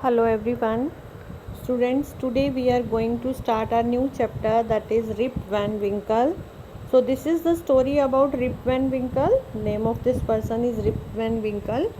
Hello everyone. Students, today we are going to start our new chapter, that is Rip Van Winkle. So this is the story about Rip Van Winkle. Name of this person is Rip Van Winkle.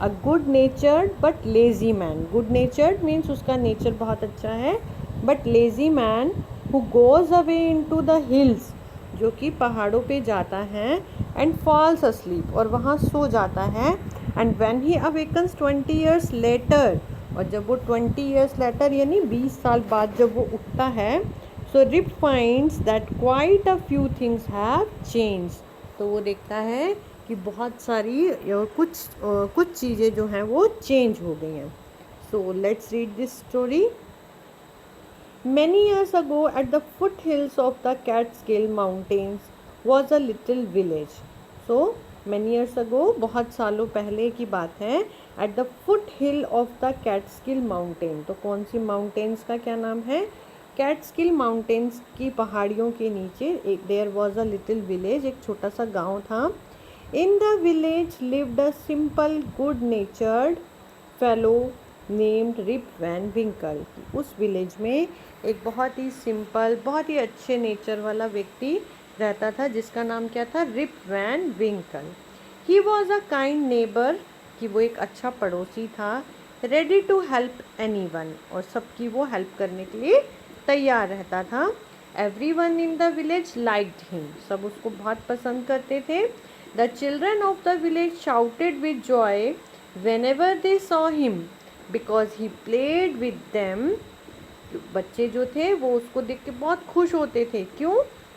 A good natured but lazy man. Good natured means उसका nature बहुत अच्छा है, but lazy man who goes away into the hills, जो कि पहाड़ों पे जाता है, and falls asleep, और वहाँ सो जाता है. And when he awakens 20 years later, और जब वो 20 ईयर्स लेटर यानी 20 साल बाद जब वो उठता है, so Rip finds that quite a few things have change. तो वो देखता है कि बहुत सारी कुछ चीज़ें जो हैं वो चेंज हो गई हैं. So let's read this story. Many years ago, at the foothills of the Catskill Mountains, was a little village. So, many years ago, बहुत सालों पहले की बात है. At the foothill of the Catskill Mountain. तो कौन सी mountains का क्या नाम है? Catskill Mountains की पहाड़ियों के नीचे एक there was a little village, एक छोटा सा गांव था. In the village lived a simple, good-natured fellow named Rip Van Winkle. उस विलेज में एक बहुत ही सिंपल, बहुत ही अच्छे नेचर वाला व्यक्ति रहता था जिसका नाम क्या था? Rip Van Winkle. He was a kind neighbour, कि वो एक अच्छा पड़ोसी था. Ready to help anyone, और सबकी वो हेल्प करने के लिए तैयार रहता था. Every one in the village liked him, सब उसको बहुत पसंद करते थे. The children of the village shouted with Joy when ever they saw him because he played with them. बच्चे जो थे वो उसको देख के बहुत खुश होते थे. क्यों?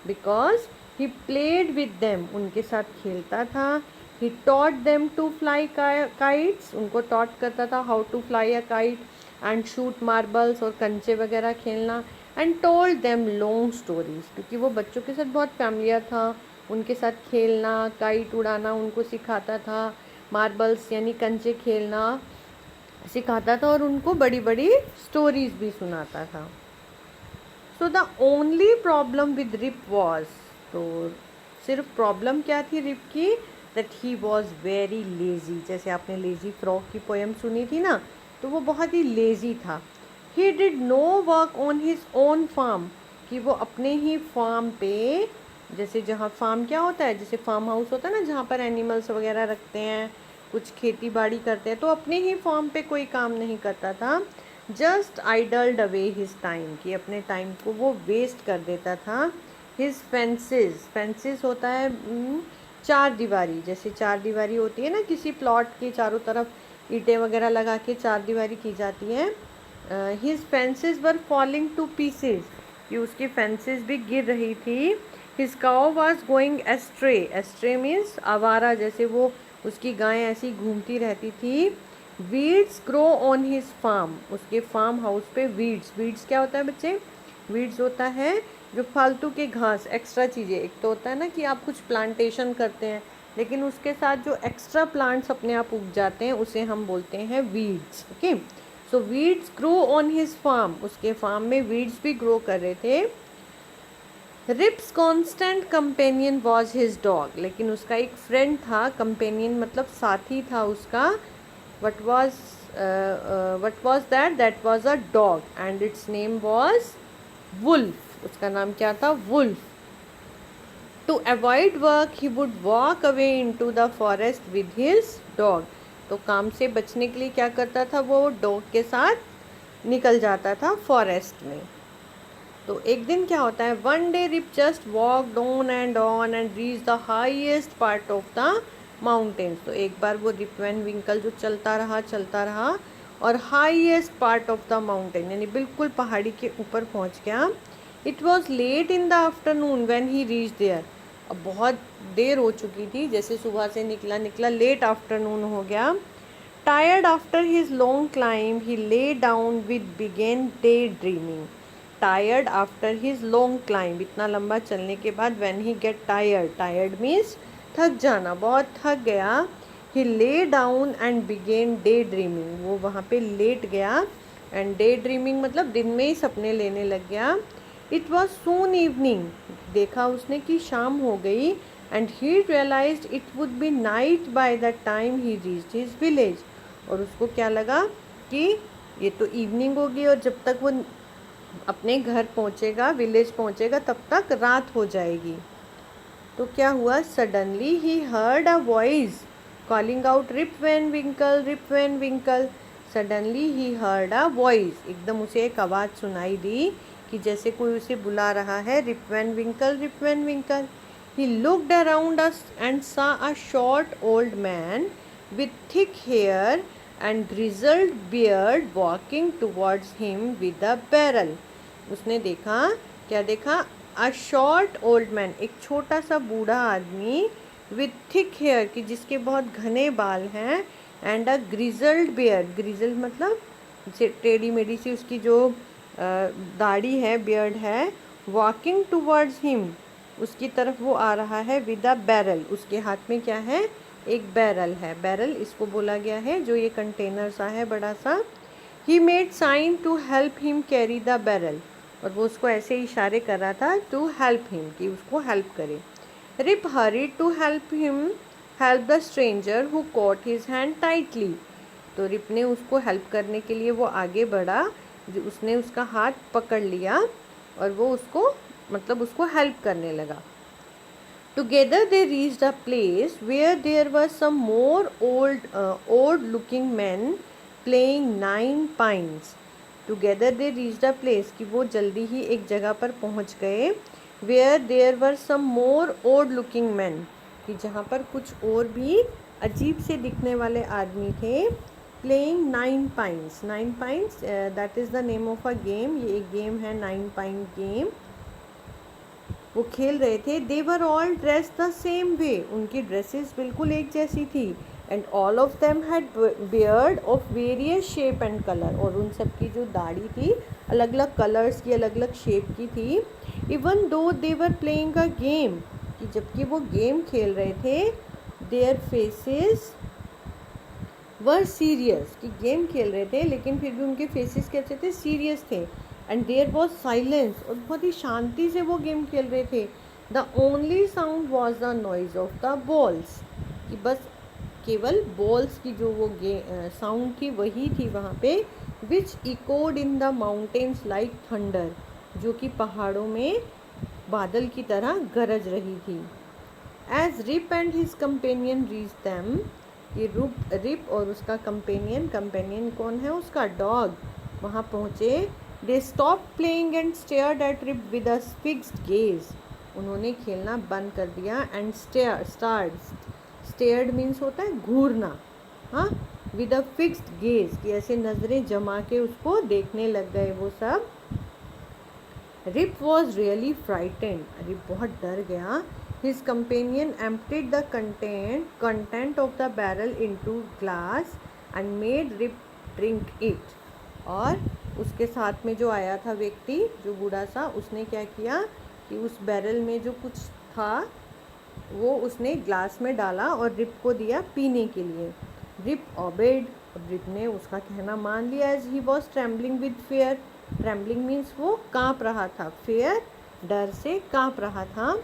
Because he played with them, उनके साथ खेलता था. He taught them to fly kites, उनको टॉट करता था how to fly a kite and shoot marbles, और कंचे वगैरह खेलना. And told them long stories, क्योंकि वो बच्चों के साथ बहुत फैमिलियर था. उनके साथ खेलना, काइट उड़ाना उनको सिखाता था. मार्बल्स यानी कंचे खेलना सिखाता था, और उनको बड़ी बड़ी स्टोरीज भी सुनाता था. So the only problem with Rip was, तो सिर्फ प्रॉब्लम क्या थी रिप की? That he was very lazy. जैसे आपने लेजी फ्रॉक की पोएम सुनी थी ना, तो वो बहुत ही लेजी था. He did no work on his own farm, कि वो अपने ही फार्म पे, जैसे जहाँ फार्म क्या होता है, जैसे फार्म हाउस होता है ना, जहाँ पर एनिमल्स वगैरह रखते हैं, कुछ खेती बाड़ी करते हैं, तो अपने ही फार्म पे कोई काम नहीं करता था. जस्ट आइडल्ड अवे हिज टाइम, कि अपने टाइम को वो वेस्ट कर देता था. हिज फेंसेस, फेंसेस होता है चार दीवारी. जैसे चार दीवारी होती है ना, किसी प्लॉट के चारों तरफ ईंटें वगैरह लगा के चार दीवारी की जाती है. His fences were falling to pieces, कि उसकी फेंसेस भी गिर रही थी. His cow was going astray, astray means आवारा, जैसे वो उसकी गाय ऐसी घूमती रहती थी. Weeds grow on his farm, उसके फार्म हाउस पे वीड्स, वीड्स क्या होता है बच्चे? वीड्स होता है जो फालतू के घास, एक्स्ट्रा चीज़ें. एक तो होता है ना कि आप कुछ प्लांटेशन करते हैं, लेकिन उसके साथ जो एक्स्ट्रा प्लांट्स अपने आप उग जाते हैं उसे हम बोलते हैं weeds. Okay, so weeds grow on his farm, उसके फार्म में वीड्स भी ग्रो कर रहे थे. Rip's constant companion was his dog, लेकिन उसका एक फ्रेंड था. कंपेनियन मतलब साथी था उसका. What was that was a dog and its name was Wolf. उसका नाम क्या था? Wolf. To avoid work he would walk away into the forest with his dog. तो काम से बचने के लिए क्या करता था? वो डॉग के साथ निकल जाता था फॉरेस्ट में. तो एक दिन क्या होता है? One day Rip just walk on and reach the highest part of the mountains. तो एक बार वो रिप वैन विंकल जो चलता रहा और highest part of the mountain यानी बिल्कुल पहाड़ी के ऊपर पहुंच गया. It was late in the afternoon when he reach there. अब बहुत देर हो चुकी थी, जैसे सुबह से निकला लेट आफ्टरनून हो गया. Tired after his long climb he lay down with began daydreaming. Tired after his long climb, इतना लंबा चलने के बाद when he get tired, tired means थक जाना, बहुत थक गया. He lay down and began daydreaming, वो वहाँ पे लेट गया. एंड डे ड्रीमिंग मतलब दिन में ही सपने लेने लग गया. इट वॉज सून इवनिंग, देखा उसने कि शाम हो गई. And he realised it would be night by the time he reached his village. और उसको क्या लगा कि ये तो इवनिंग होगी और जब तक वो अपने घर पहुंचेगा, विलेज पहुंचेगा, तब तक रात हो जाएगी। तो क्या हुआ, suddenly he heard a voice calling out Rip Van Winkle, Rip Van Winkle. Suddenly he heard a voice, एकदम उसे एक आवाज़ सुनाई दी कि जैसे कोई उसे बुला रहा है, Rip Van Winkle, Rip Van Winkle. He looked around as and saw a short old man with thick hair and grizzled beard walking towards him with a barrel. उसने देखा, क्या देखा, अ शॉर्ट ओल्ड मैन, एक छोटा सा बूढ़ा आदमी, with thick hair, की जिसके बहुत घने बाल हैं, and a grizzled beard, grizzled मतलब टेढ़ी मेढ़ी सी उसकी जो दाढ़ी है, बियर्ड है, वॉकिंग टूवर्ड्स हिम, उसकी तरफ वो आ रहा है, विद अ बैरल, उसके हाथ में क्या है, एक बैरल है। बैरल इसको बोला गया है जो ये कंटेनर सा है बड़ा सा। He made sign to help him carry the barrel, और वो उसको ऐसे इशारे कर रहा था टू हेल्प हिम, कि उसको हेल्प करे। Rip hurried to help him help the stranger who caught his hand tightly. तो रिप ने उसको हेल्प करने के लिए वो आगे बढ़ा, उसने उसका हाथ पकड़ लिया और वो उसको मतलब उसको हेल्प करने लगा। Together they reached a place where there were some more old-looking men playing nine pines. Together they reached a place, कि वो जल्दी ही एक जगह पर पहुंच गए, where there were some more old-looking men, कि जहाँ पर कुछ और भी अजीब से दिखने वाले आदमी थे, playing nine pines. Nine pines, that is the name of a game. ये एक गेम है, nine pine game. वो खेल रहे थे। They were all dress the same way, उनकी ड्रेसेस बिल्कुल एक जैसी थी। And all of them had beard of various shape and colour, और उन सब की जो दाढ़ी थी अलग अलग कलर्स की, अलग अलग शेप की थी। Even though they were playing a game, कि जबकि वो गेम खेल रहे थे, देयर फेसेस वर सीरियस, कि गेम खेल रहे थे लेकिन फिर भी उनके फेसेस कैसे थे, सीरियस थे। एंड देयर वॉज साइलेंस, और बहुत ही शांति से वो गेम खेल रहे थे। The only sound was the noise of the balls, कि बस केवल बॉल्स की जो वो साउंड थी वही थी वहाँ पे, which echoed in the mountains like thunder, जो कि पहाड़ों में बादल की तरह गरज रही थी। As Rip and his companion reach them, ये रिप और उसका कंपेनियन, कंपेनियन कौन है, उसका डॉग, वहाँ पहुँचे। They stop playing and stared at Rip with a fixed gaze, उन्होंने खेलना बंद कर दिया। एंड स्टेयर्ड मीन्स होता है घूरना, हाँ, विद अ फिक्स्ड गेज, कि ऐसे नज़रें जमा के उसको देखने लग गए वो सब। Rip was really frightened, Rip बहुत डर गया। His companion emptied the content of the barrel into glass and made Rip drink it. और उसके साथ में जो आया था व्यक्ति, जो बूढ़ा सा, उसने क्या किया कि उस बैरल में जो कुछ था वो उसने ग्लास में डाला और रिप को दिया पीने के लिए। रिप ओबेड, रिप ने उसका कहना मान लिया। As he was trembling with fear, trembling means वो काँप रहा था, फेयर डर से काँप रहा था।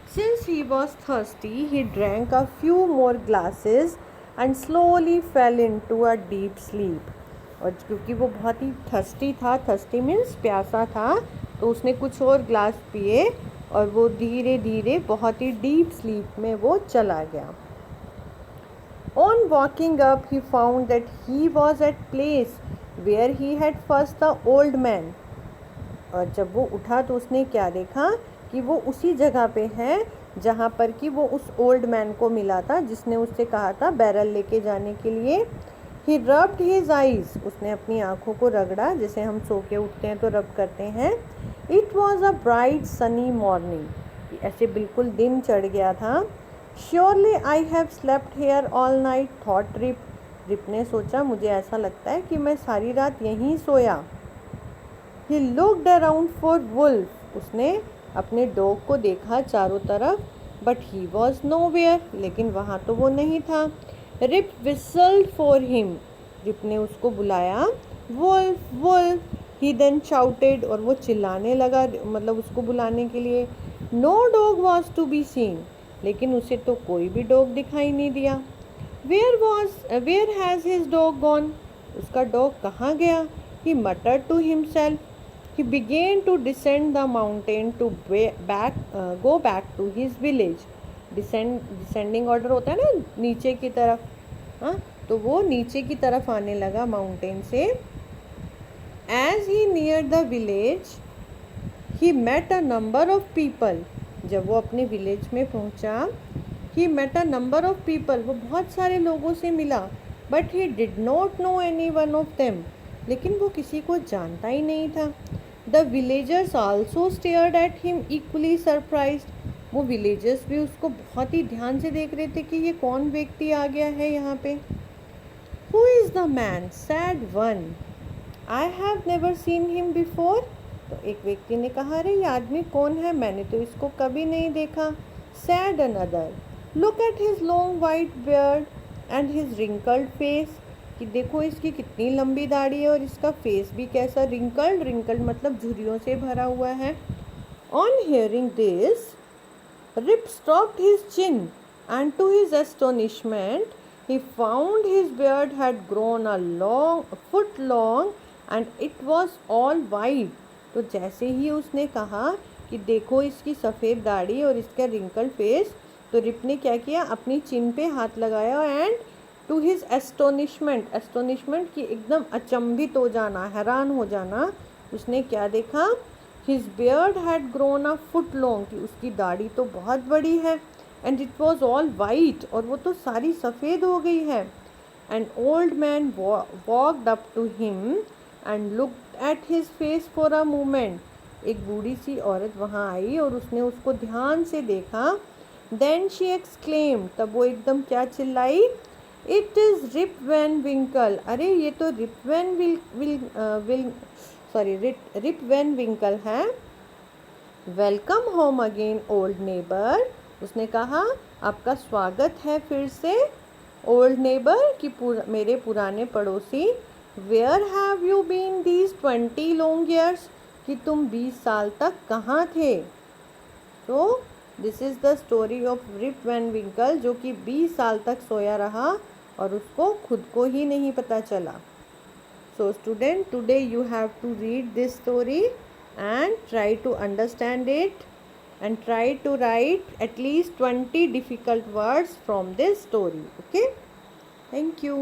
Since he was thirsty, he drank a few more glasses and slowly fell into a deep sleep. और क्योंकि वो बहुत ही थर्स्टी था, थर्स्टी मीन्स प्यासा था, तो उसने कुछ और ग्लास पिए और वो धीरे धीरे बहुत ही डीप स्लीप में वो चला गया। On walking up, he found that he was at place where he had first the old man. और जब वो उठा तो उसने क्या देखा कि वो उसी जगह पे है जहाँ पर कि वो उस ओल्ड मैन को मिला था, जिसने उससे कहा था बैरल लेके जाने के लिए। ही रब्ड हिज आइज, उसने अपनी आँखों को रगड़ा, जैसे हम सो के उठते हैं तो रब करते हैं। It was a bright sunny morning, ऐसे बिल्कुल दिन चढ़ गया था। Surely I have slept here all night, thought Rip, Rip ने सोचा मुझे ऐसा लगता है कि मैं सारी रात यहीं सोया। He looked around for wolf, उसने अपने डॉग को देखा चारों तरफ, बट ही वॉज नोवेयर, लेकिन वहाँ तो वो नहीं था। Rip whistled for him, Rip ने उसको बुलाया, Wolf Wolf, he then shouted, और वो चिल्लाने लगा, मतलब उसको बुलाने के लिए। No dog was to be seen, लेकिन उसे तो कोई भी डॉग दिखाई नहीं दिया। Where has his dog gone, उसका डॉग कहाँ गया। he muttered to himself. He began to descend the mountain to go back to his village. Descending order होता है ना, नीचे की तरफ. हाँ, तो वो नीचे की तरफ आने लगा माउंटेन से. As he near the village he met a number of people. जब वो अपने विलेज में पहुंचा, he met a number of people, वो बहुत सारे लोगों से मिला. But he did not know any one of them, लेकिन वो किसी को जानता ही नहीं था. The villagers also stared at him equally surprised. वो विलेजर्स भी उसको बहुत ही ध्यान से देख रहे थे कि ये कौन व्यक्ति आ गया है यहाँ पे. Who is the man, sad one, I have never seen him before. तो एक व्यक्ति ने कहा, अरे ये आदमी कौन है, मैंने तो इसको कभी नहीं देखा. Sad another, look at his long white beard and his wrinkled face. कि देखो इसकी कितनी लंबी दाढ़ी है और इसका फेस भी कैसा रिंकल्ड. रिंकल्ड मतलब झुर्रियों से भरा हुआ है. On hearing this Rip stroked his chin, and to his astonishment, he found his beard had grown a foot long, and it was all white. तो जैसे ही उसने कहा कि देखो इसकी सफ़ेद दाढ़ी और इसका रिंकल फेस, तो रिप ने क्या किया, अपनी चिन पे हाथ लगाया. And to his astonishment, astonishment की एकदम अचंभित हो जाना, हैरान हो जाना, उसने क्या देखा, his beard had grown a foot long, कि उसकी दाढ़ी तो बहुत बड़ी है. And it was all white, और वो तो सारी सफ़ेद हो गई है. And old man walked up to him and looked at his face for a moment. एक बूढ़ी सी औरत वहाँ आई और उसने उसको ध्यान से देखा. देन शी एक्सक्लेम, तब वो एकदम क्या चिल्लाई, इट इज़ रिप वैन विंकल. अरे ये तो रिप वैन विंकल है. Welcome home again old neighbour. उसने कहा, आपका स्वागत है फिर से ओल्ड नेबर, कि मेरे पुराने पड़ोसी. Where have you been these 20 long years, कि तुम 20 साल तक कहाँ थे. तो this is the story of Rip Van Winkle, जो कि 20 साल तक सोया रहा और उसको खुद को ही नहीं पता चला. So student, today you have to read this story and try to understand it and try to write at least 20 difficult words from this story. Okay? Thank you.